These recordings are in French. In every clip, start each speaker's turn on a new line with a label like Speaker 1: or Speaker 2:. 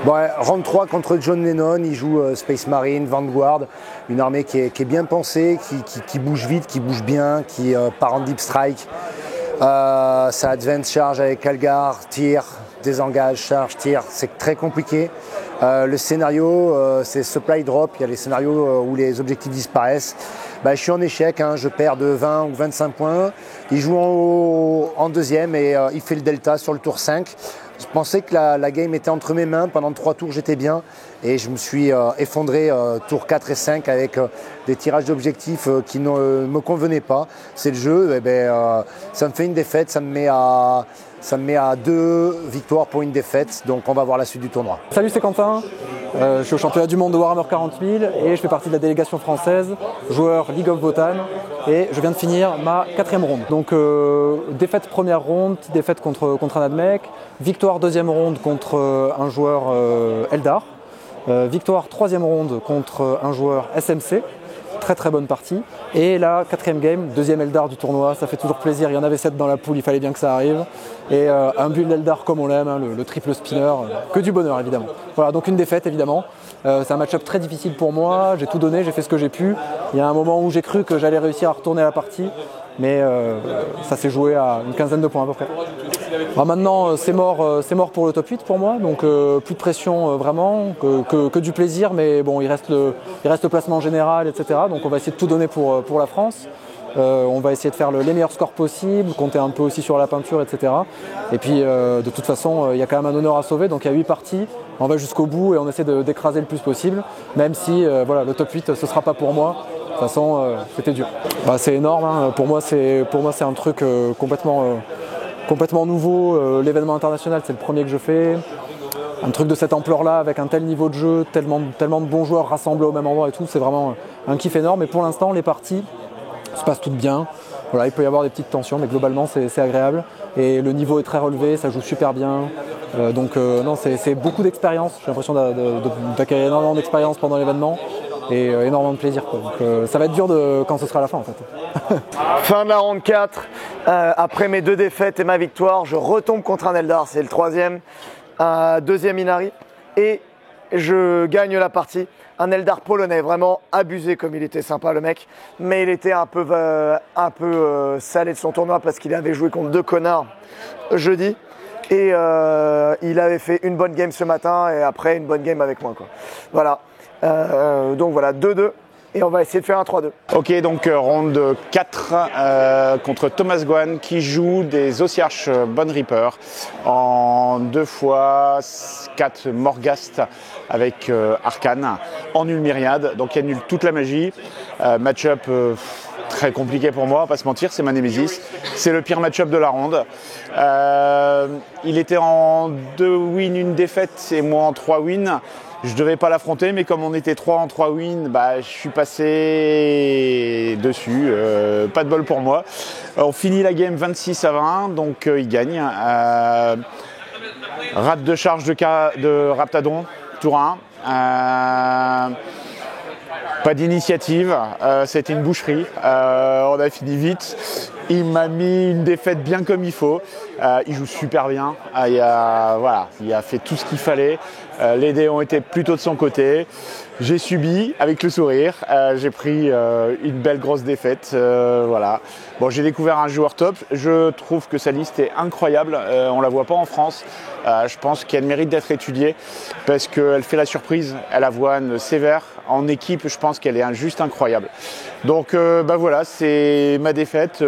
Speaker 1: Bon, round 3 contre John Lennon, il joue Space Marine, Vanguard, une armée qui est bien pensée, qui bouge vite, qui bouge bien, qui part en deep strike. Ça advance charge avec Algar, tir, désengage, charge, tir, c'est très compliqué. Le scénario, c'est supply drop, il y a les scénarios où les objectifs disparaissent. Je suis en échec, hein, je perds de 20 ou 25 points. Il joue en deuxième et il fait le delta sur le tour 5. Je pensais que la game était entre mes mains. Pendant 3 tours, j'étais bien. Et je me suis effondré tour 4 et 5 avec des tirages d'objectifs qui ne me convenaient pas. C'est le jeu. Ça me fait une défaite. Ça me met à 2 victoires pour une défaite. Donc on va voir la suite du tournoi.
Speaker 2: Salut, c'est Quentin. Je suis au championnat du monde de Warhammer 40 000 et je fais partie de la délégation française, joueur League of Votan, et je viens de finir ma 4e ronde. Donc défaite première ronde, défaite contre un admec, victoire deuxième ronde contre un joueur Eldar, victoire troisième ronde contre un joueur SMC, très bonne partie, et la 4e game, deuxième Eldar du tournoi, ça fait toujours plaisir, il y en avait 7 dans la poule, il fallait bien que ça arrive, et un build Eldar comme on l'aime, hein, le triple spinner, que du bonheur évidemment. Voilà, donc une défaite évidemment, c'est un match-up très difficile pour moi, j'ai tout donné, j'ai fait ce que j'ai pu, il y a un moment où j'ai cru que j'allais réussir à retourner la partie, mais ça s'est joué à une quinzaine de points à peu près. Alors maintenant c'est mort pour le top 8 pour moi, donc plus de pression vraiment, que du plaisir, mais bon il reste le placement général, etc. Donc on va essayer de tout donner pour la France. On va essayer de faire les meilleurs scores possibles, compter un peu aussi sur la peinture, etc. Et puis de toute façon il y a quand même un honneur à sauver, donc il y a 8 parties, on va jusqu'au bout et on essaie d'écraser le plus possible, même si voilà, le top 8 ce sera pas pour moi. De toute façon c'était dur. C'est énorme, hein. Pour moi c'est un truc complètement nouveau, l'événement international c'est le premier que je fais, un truc de cette ampleur là avec un tel niveau de jeu, tellement de bons joueurs rassemblés au même endroit et tout, c'est vraiment un kiff énorme. Et pour l'instant les parties se passent toutes bien, voilà, il peut y avoir des petites tensions mais globalement c'est agréable et le niveau est très relevé, ça joue super bien, donc non, c'est beaucoup d'expérience, j'ai l'impression d'acquérir énormément d'expérience pendant l'événement et énormément de plaisir, quoi. Donc ça va être dur quand ce sera la fin en fait.
Speaker 3: Fin de la ronde 4, après mes 2 défaites et ma victoire, je retombe contre un Eldar, c'est le 3e, deuxième Inari, et je gagne la partie. Un Eldar polonais, vraiment abusé comme il était sympa le mec, mais il était un peu salé de son tournoi parce qu'il avait joué contre 2 connards jeudi. Et il avait fait une bonne game ce matin et après une bonne game avec moi, quoi. Voilà. Donc voilà, 2-2 et on va essayer de faire un 3-2.
Speaker 4: Ok, donc ronde 4 contre Thomas Guan qui joue des Ossiarch Bone Reaper en 2x4 Morghast avec Arcane en nul myriade, donc il annule toute la magie. Match-up très compliqué pour moi, on va pas se mentir, c'est ma Némésis. C'est le pire match-up de la ronde. Il était en 2 wins, 1 défaite et moi en 3 wins. Je devais pas l'affronter, mais comme on était 3 en 3 wins, je suis passé dessus. Pas de bol pour moi. On finit la game 26-20, donc il gagne. Rate de charge de Raptadon, tour 1. Pas d'initiative, c'était une boucherie. On a fini vite. Il m'a mis une défaite bien comme il faut. Il joue super bien. Il a fait tout ce qu'il fallait. Les dés ont été plutôt de son côté. J'ai subi avec le sourire. J'ai pris une belle grosse défaite. Voilà. Bon, j'ai découvert un joueur top. Je trouve que sa liste est incroyable. On la voit pas en France. Je pense qu'elle mérite d'être étudiée parce qu'elle fait la surprise. Elle avoine sévère. En équipe, je pense qu'elle est juste incroyable. Donc voilà, c'est ma défaite.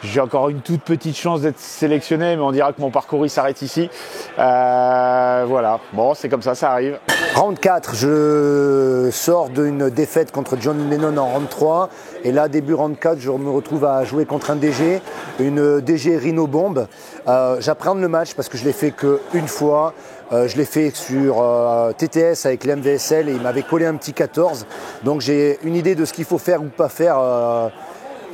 Speaker 4: J'ai encore une toute petite chance d'être sélectionné, mais on dira que mon parcours il s'arrête ici. Voilà, bon c'est comme ça arrive.
Speaker 1: Round 4, je sors d'une défaite contre John Lennon en round 3. Et là, début round 4, je me retrouve à jouer contre un DG, une DG Rhino Bomb. J'appréhende le match parce que je l'ai fait qu'une fois. Je l'ai fait sur TTS avec l'MVSL et il m'avait collé un petit 14. Donc j'ai une idée de ce qu'il faut faire ou pas faire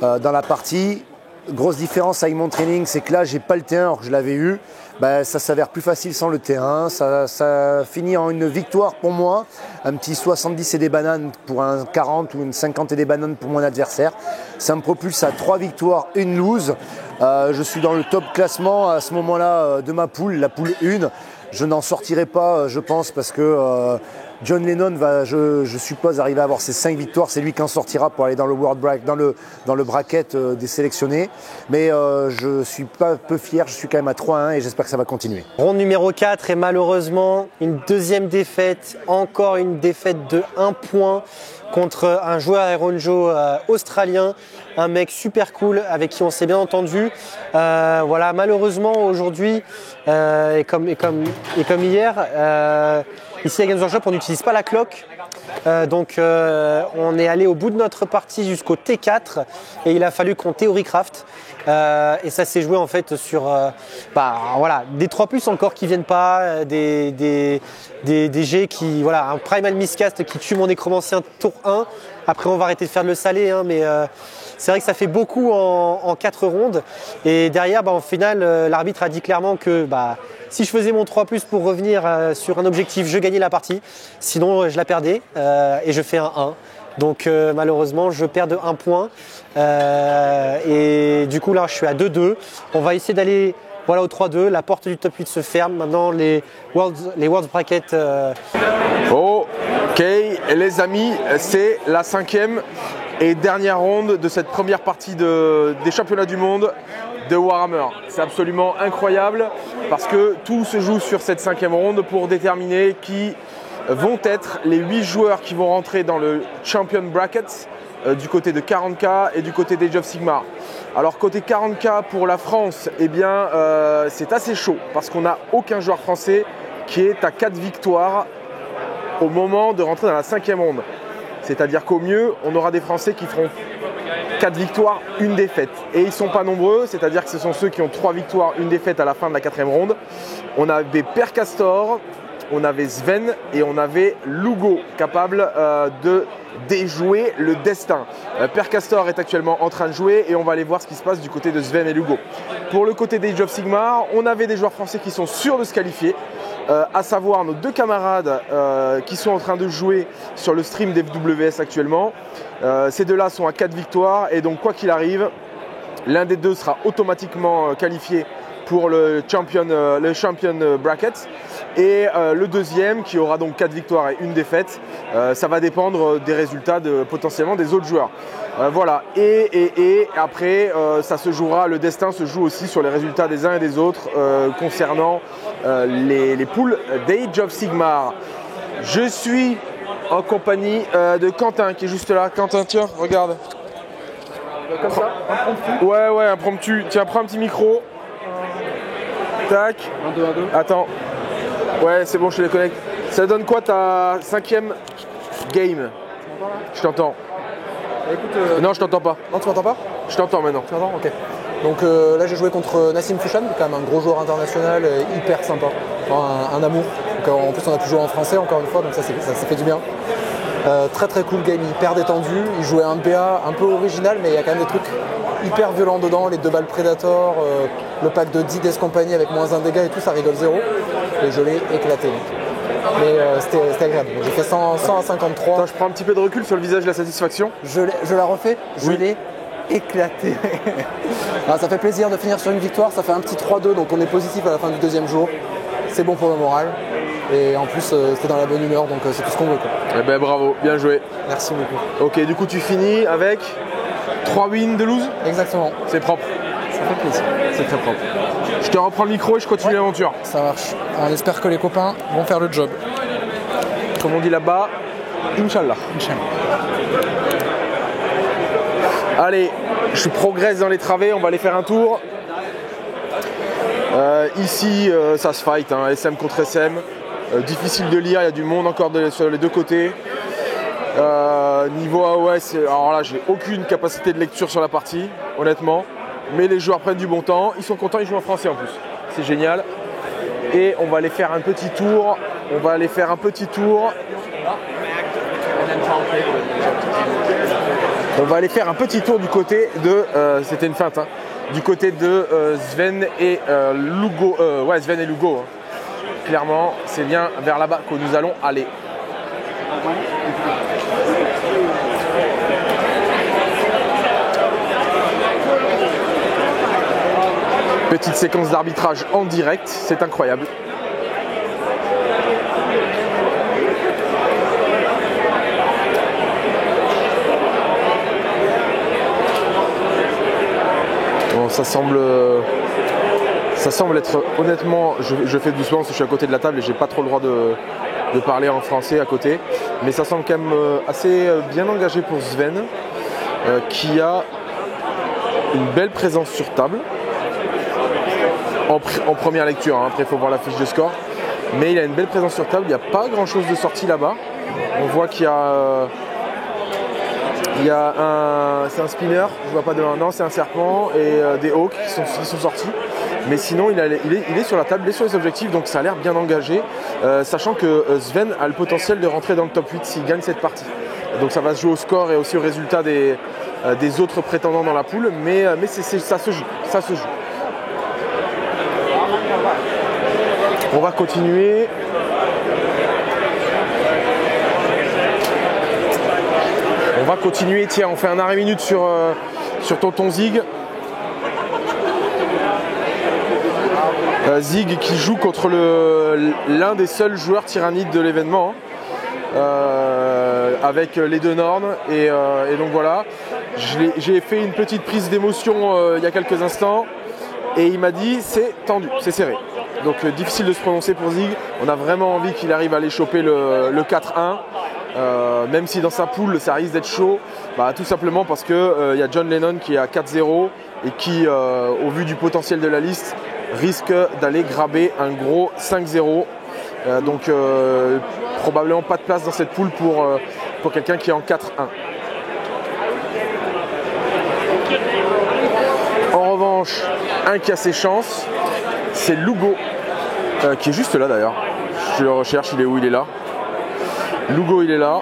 Speaker 1: dans la partie. Grosse différence avec mon training, c'est que là j'ai pas le T1 alors que je l'avais eu. Ça s'avère plus facile sans le T1. Ça finit en une victoire pour moi. Un petit 70 et des bananes pour un 40 ou une 50 et des bananes pour mon adversaire. Ça me propulse à 3 victoires, 1 lose. Je suis dans le top classement à ce moment-là de ma poule, la poule 1. Je n'en sortirai pas, je pense, parce que John Lennon va, je suppose, arriver à avoir ses 5 victoires. C'est lui qui en sortira pour aller dans le World Bracket, dans le bracket des sélectionnés. Mais je suis pas peu fier, je suis quand même à 3-1 et j'espère que ça va continuer.
Speaker 5: Ronde numéro 4 et malheureusement une deuxième défaite, encore une défaite de 1 point contre un joueur aéronjo australien, un mec super cool avec qui on s'est bien entendu. Voilà, malheureusement aujourd'hui et comme hier, ici à Games Workshop on n'utilise pas la cloque. Donc on est allé au bout de notre partie jusqu'au T4 et il a fallu qu'on théorie-craft. Et ça s'est joué en fait sur voilà, des 3+ encore qui viennent pas, des G qui, voilà, un primal miscast qui tue mon nécromancien tour 1. Après on va arrêter de faire le salé, hein, mais c'est vrai que ça fait beaucoup en 4 rondes. Et derrière, en final, l'arbitre a dit clairement que si je faisais mon 3+ pour revenir sur un objectif, je gagnais la partie. Sinon, je la perdais et je fais un 1. Donc malheureusement, je perds de 1 point. Et du coup, là, je suis à 2-2. On va essayer d'aller au 3-2. La porte du top 8 se ferme. Maintenant, les World Bracket.
Speaker 6: Ok, les amis, c'est la 5e et dernière ronde de cette première partie des championnats du monde de Warhammer. C'est absolument incroyable parce que tout se joue sur cette 5e ronde pour déterminer qui vont être les 8 joueurs qui vont rentrer dans le Champion Bracket du côté de 40K et du côté d'Age of Sigmar. Alors côté 40K pour la France, eh bien c'est assez chaud parce qu'on n'a aucun joueur français qui est à 4 victoires au moment de rentrer dans la 5e ronde. C'est-à-dire qu'au mieux, on aura des Français qui feront 4 victoires, 1 défaite. Et ils ne sont pas nombreux, c'est-à-dire que ce sont ceux qui ont 3 victoires, 1 défaite à la fin de la 4e ronde. On avait Per Castor, on avait Sven et on avait Lugo, capable de déjouer le destin. Per Castor est actuellement en train de jouer et on va aller voir ce qui se passe du côté de Sven et Lugo. Pour le côté d'Age of Sigmar, on avait des joueurs français qui sont sûrs de se qualifier. À savoir nos 2 camarades qui sont en train de jouer sur le stream d'FWS actuellement. Ces 2-là sont à 4 victoires et donc quoi qu'il arrive, l'un des 2 sera automatiquement qualifié pour le champion bracket et le deuxième qui aura donc 4 victoires et 1 défaite, ça va dépendre des résultats potentiellement des autres joueurs. Voilà, et après ça se jouera, le destin se joue aussi sur les résultats des uns et des autres concernant les poules d'Age of Sigmar. Je suis en compagnie de Quentin qui est juste là. Quentin, tiens, regarde.
Speaker 2: Comme ça, impromptu.
Speaker 6: Ouais, impromptu. Tiens, prends un petit micro. Tac.
Speaker 2: 1, 2, 1, 2.
Speaker 6: Attends. Ouais, c'est bon, je te les connecte. Ça donne quoi ta 5e game? Je t'entends.
Speaker 2: Écoute,
Speaker 6: non, je t'entends pas.
Speaker 2: Non, tu m'entends pas?
Speaker 6: Je t'entends maintenant.
Speaker 2: Tu m'entends? Ok. Donc là, j'ai joué contre Nassim Fouchan, quand même un gros joueur international, hyper sympa. Un amour. Donc, en plus, on a pu jouer en français encore une fois, donc ça s'est fait du bien. Très très cool game, hyper détendu. Il jouait un PA un peu original, mais il y a quand même des trucs hyper violents dedans. Les 2 balles Predator, le pack de 10 Death Company avec -1 dégâts et tout, ça rigole 0. Et je l'ai éclaté. Mais c'était agréable. J'ai fait 100 à 53.
Speaker 6: Attends, je prends un petit peu de recul sur le visage de la satisfaction.
Speaker 2: Je la refais, je l'ai éclaté. Ça fait plaisir de finir sur une victoire, ça fait un petit 3-2, donc on est positif à la fin du 2e jour. C'est bon pour le moral. Et en plus, c'était dans la bonne humeur, donc c'est tout ce qu'on veut, quoi.
Speaker 6: Eh ben bravo, bien joué.
Speaker 2: Merci beaucoup.
Speaker 6: Ok, du coup tu finis avec 3 wins de lose.
Speaker 2: Exactement.
Speaker 6: C'est propre.
Speaker 2: Ça fait plaisir.
Speaker 6: C'est très propre. Je te reprends le micro et je continue l'aventure.
Speaker 2: Ça marche. On espère que les copains vont faire le job.
Speaker 6: Comme on dit là-bas, Inch'Allah. Allez, je progresse dans les travées, on va aller faire un tour. Ici, ça se fight, hein, SM contre SM. Difficile de lire, il y a du monde encore sur les 2 côtés. Niveau AOS, alors là, j'ai aucune capacité de lecture sur la partie, honnêtement. Mais les joueurs prennent du bon temps, ils sont contents, ils jouent en français en plus. C'est génial. Et on va aller faire un petit tour. Du côté de... c'était une feinte, hein. Du côté de Sven et Lugo. Sven et Lugo. Hein. Clairement, c'est bien vers là-bas que nous allons aller. Petite séquence d'arbitrage en direct, c'est incroyable. Bon, ça semble être, honnêtement, je fais doucement parce que je suis à côté de la table et j'ai pas trop le droit de parler en français à côté, mais ça semble quand même assez bien engagé pour Sven, qui a une belle présence sur table en première lecture, hein. Après il faut voir la fiche de score, mais il a une belle présence sur table, il n'y a pas grand chose de sorti là-bas. On voit qu'il y a c'est un spinner, je vois pas de non, c'est un serpent et des hawks qui sont sortis. Mais sinon, il est sur la table, il est sur les objectifs, donc ça a l'air bien engagé, sachant que Sven a le potentiel de rentrer dans le top 8 s'il gagne cette partie. Donc ça va se jouer au score et aussi au résultat des autres prétendants dans la poule, mais ça se joue. On va continuer. Tiens, on fait un arrêt minute sur Tonton Zig. Zig qui joue contre l'un des seuls joueurs tyrannides de l'événement, avec les deux Nornes. Et donc voilà, j'ai fait une petite prise d'émotion il y a quelques instants et il m'a dit c'est tendu, c'est serré. Donc difficile de se prononcer pour Zig. On a vraiment envie qu'il arrive à aller choper le 4-1. Même si dans sa poule ça risque d'être chaud, tout simplement parce que y a John Lennon qui est à 4-0 et qui, au vu du potentiel de la liste, risque d'aller graber un gros 5-0. Donc probablement pas de place dans cette poule pour quelqu'un qui est en 4-1. En revanche, un qui a ses chances, c'est Lugo, qui est juste là d'ailleurs. Je le recherche, il est où? Il est là. Lugo, il est là.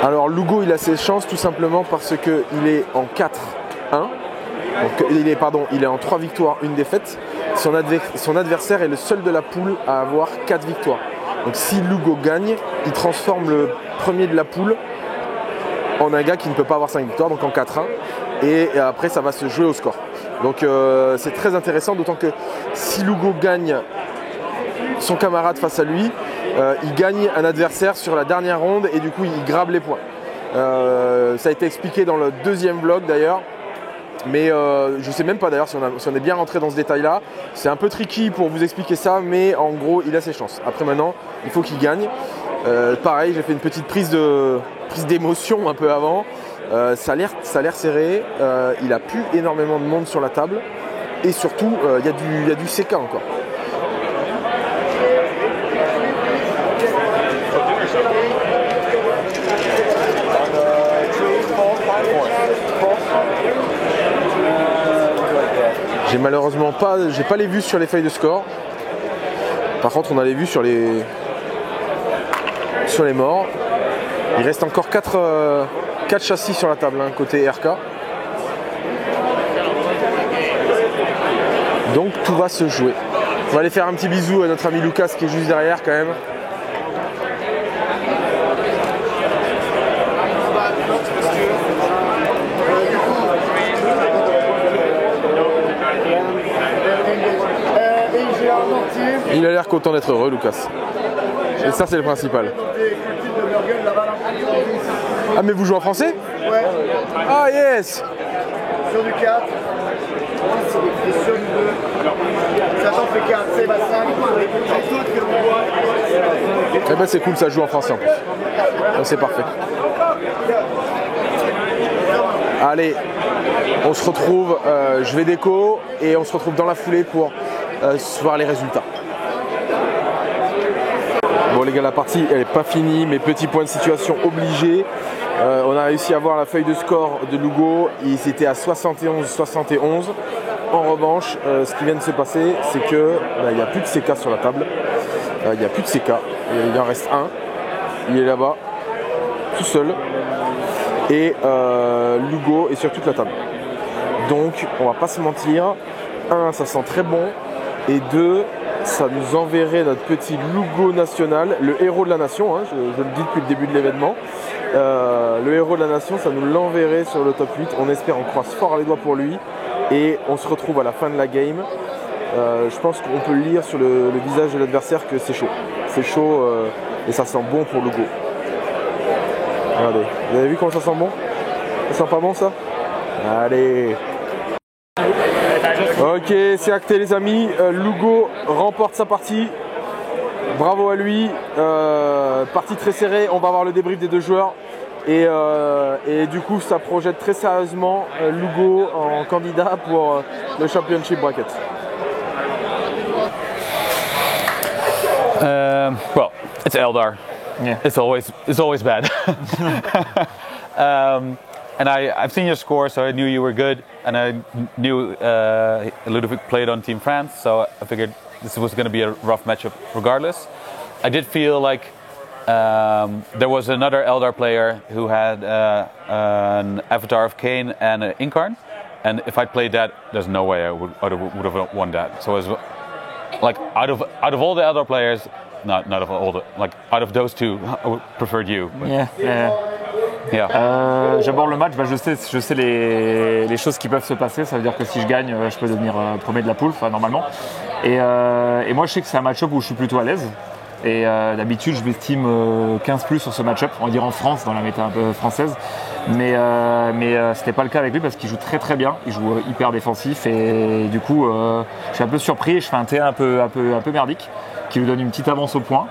Speaker 6: Alors Lugo, il a ses chances tout simplement parce qu'il est en 4-1. Donc, il est en 3 victoires, 1 défaite. Son adversaire est le seul de la poule à avoir 4 victoires. Donc si Lugo gagne, il transforme le premier de la poule en un gars qui ne peut pas avoir 5 victoires, donc en 4-1. Et après, ça va se jouer au score. Donc c'est très intéressant, d'autant que si Lugo gagne son camarade face à lui, il gagne un adversaire sur la dernière ronde et du coup il grabe les points. Ça a été expliqué dans le deuxième vlog d'ailleurs, mais je ne sais même pas d'ailleurs si on est bien rentré dans ce détail là. C'est un peu tricky pour vous expliquer ça, mais en gros il a ses chances. Après maintenant il faut qu'il gagne. Pareil, j'ai fait une petite prise d'émotion un peu avant. Ça a l'air serré, il a plus énormément de monde sur la table et surtout il y a du CK encore. J'ai pas les vues sur les feuilles de score. Par contre, on a les vues sur les morts. Il reste encore 4 châssis sur la table, hein, côté RK. Donc tout va se jouer. On va aller faire un petit bisou à notre ami Lucas qui est juste derrière quand même. Il a l'air content d'être heureux, Lucas. Et ça, c'est le principal. Ah, mais vous jouez en français?
Speaker 3: Ouais.
Speaker 6: Ah, yes!
Speaker 3: Sur du 4. Et sur du 2. Sachant que le 4, c'est 5.
Speaker 6: Eh ben, c'est cool, ça joue en français en plus. Donc, c'est parfait. Allez, on se retrouve, je vais déco et on se retrouve dans la foulée pour voir les résultats. Bon les gars, la partie elle n'est pas finie, mais petit point de situation obligé. On a réussi à voir la feuille de score de Lugo, il était à 71-71. En revanche, ce qui vient de se passer, c'est que il n'y a plus de CK sur la table. Il n'y a plus de CK, il en reste un. Il est là-bas, tout seul. Et Lugo est sur toute la table. Donc on va pas se mentir, 1, ça sent très bon, et 2, ça nous enverrait notre petit Lugo national, le héros de la nation, hein, je le dis depuis le début de l'événement. Le héros de la nation, ça nous l'enverrait sur le top 8. On espère, on croise fort les doigts pour lui. Et on se retrouve à la fin de la game. Je pense qu'on peut lire sur le visage de l'adversaire que c'est chaud. C'est chaud et ça sent bon pour Lugo. Regardez, vous avez vu comment ça sent bon? Ça sent pas bon ça? Allez. Ok, c'est acté les amis. Lugo remporte sa partie. Bravo à lui. Partie très serrée. On va avoir le débrief des deux joueurs. Et du coup, ça projette très sérieusement Lugo en candidat pour le Championship Bracket.
Speaker 7: Well, it's Eldar.
Speaker 5: Yeah.
Speaker 7: It's always bad. And I've seen your score, so I knew you were good, and I knew Ludovic played on Team France, so I figured this was going to be a rough matchup regardless. I did feel like there was another Eldar player who had an Avatar of Cain and an Incarn, and if I played that, there's no way I would have won that. So it was like out of all the Eldar players, not of all the, like out of those two, I preferred you. But,
Speaker 8: J'aborde le match, je sais les choses qui peuvent se passer. Ça veut dire que si je gagne, je peux devenir premier de la poule, normalement. Et moi, je sais que c'est un match-up où je suis plutôt à l'aise. Et d'habitude, je m'estime 15 plus sur ce match-up, on va dire en France, dans la méta un peu française. Mais c'était pas le cas avec lui parce qu'il joue très très bien. Il joue hyper défensif et du coup, je suis un peu surpris et je fais un T1 un peu merdique qui lui donne une petite avance au point.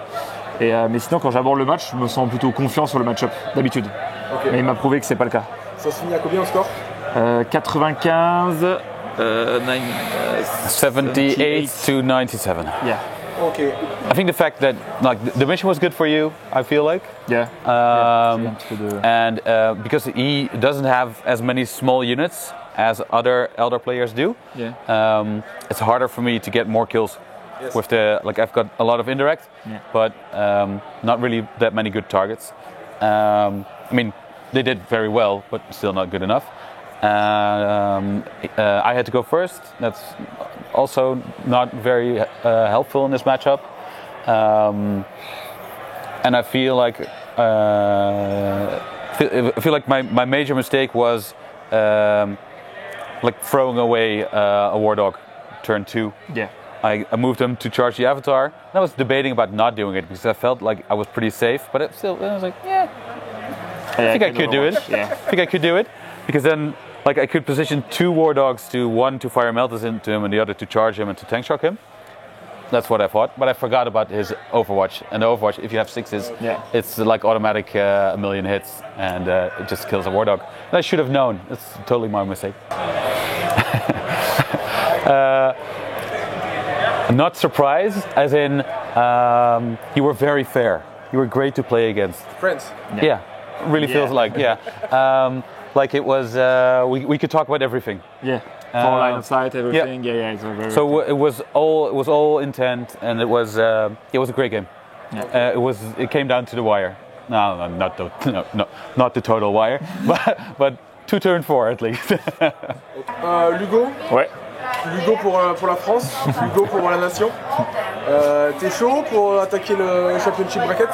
Speaker 8: Mais sinon, quand j'aborde le match, je me sens plutôt confiant sur le match-up, d'habitude. Okay. Mais il m'a prouvé que c'est pas le cas.
Speaker 6: Ça se finit à combien au score
Speaker 8: 95.
Speaker 7: 78 to 97.
Speaker 8: Yeah.
Speaker 6: Okay.
Speaker 7: I think the fact that like the mission was good for you, I feel like.
Speaker 8: Yeah.
Speaker 7: And because he doesn't have as many small units as other Eldar players do, it's harder for me to get more kills. Yes. With the I've got a lot of indirect, but not really that many good targets. I mean, they did very well, but still not good enough. I had to go first. That's also not very helpful in this matchup. And I feel like my major mistake was throwing away a War Dog turn 2.
Speaker 8: Yeah.
Speaker 7: I moved him to charge the Avatar. And I was debating about not doing it because I felt like I was pretty safe, but I was like, I think I could do it. I think I could do it because then I could position 2 War Dogs, one to fire Meltas into him and the other to charge him and to tank shock him. That's what I thought, but I forgot about his Overwatch. And the Overwatch, if you have 6s, it's like automatic a million hits and it just kills a War Dog. And I should have known. It's totally my mistake. Not surprised, as in you were very fair. You were great to play against.
Speaker 6: Friends.
Speaker 7: Yeah, really feels like like it was. We could talk about everything.
Speaker 8: Yeah. Full line of sight, everything. Yeah. It's very
Speaker 7: so
Speaker 8: good.
Speaker 7: it was all intent, and it was a great game. Yeah. It came down to the wire. No, not the total wire, but to turn 4 at least.
Speaker 6: Lugo.
Speaker 8: Ouais.
Speaker 6: Lugo pour la France, Lugo pour la nation. T'es chaud pour attaquer le Championship Bracket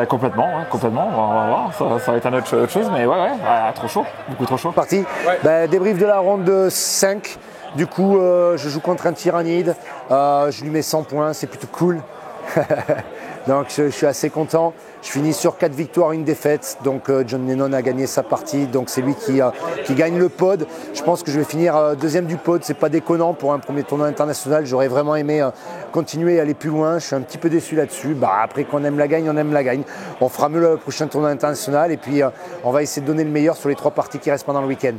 Speaker 8: Complètement. On va voir. Ça va être une autre chose, mais trop chaud, beaucoup trop chaud.
Speaker 1: Parti. Débrief de la ronde 5. Du coup, je joue contre un tyrannide. Je lui mets 100 points, c'est plutôt cool. Donc je suis assez content. Je finis sur 4 victoires, 1 défaite. Donc John Lennon a gagné sa partie. Donc c'est lui qui gagne le pod. Je pense que je vais finir deuxième du pod. C'est pas déconnant pour un premier tournoi international. J'aurais vraiment aimé continuer et aller plus loin. Je suis un petit peu déçu là-dessus. Après qu'on aime la gagne, on aime la gagne. On fera mieux le prochain tournoi international. Et puis on va essayer de donner le meilleur sur les 3 parties qui restent pendant le week-end.